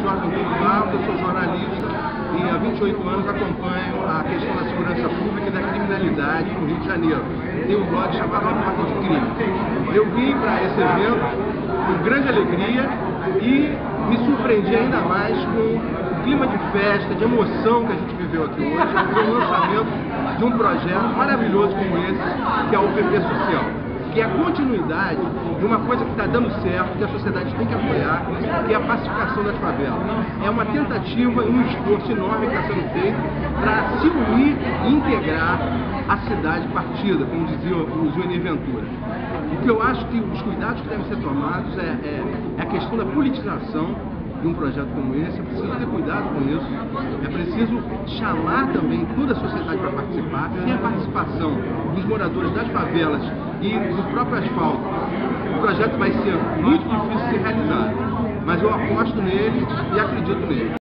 Jorge Henrique Barros, eu sou jornalista e há 28 anos acompanho a questão da segurança pública e da criminalidade no Rio de Janeiro. Tem um blog chamado Repórter de Crime. Eu vim para esse evento com grande alegria e me surpreendi ainda mais com o clima de festa, de emoção que a gente viveu aqui hoje, com o lançamento de um projeto maravilhoso como esse, que é o UPP Social, que é a continuidade de uma coisa que está dando certo, que a sociedade tem que apoiar, que é a pacificação das favelas. É uma tentativa e um esforço enorme que está sendo feito para se unir e integrar a cidade partida, como dizia o Zuni Ventura. O que eu acho que os cuidados que devem ser tomados é a questão da politização de um projeto como esse. É preciso ter cuidado com isso, é preciso chamar também toda a sociedade para participar. Sem a participação dos moradores das favelas e do próprio asfalto, o projeto vai ser muito difícil de ser realizado, mas eu aposto nele e acredito nele.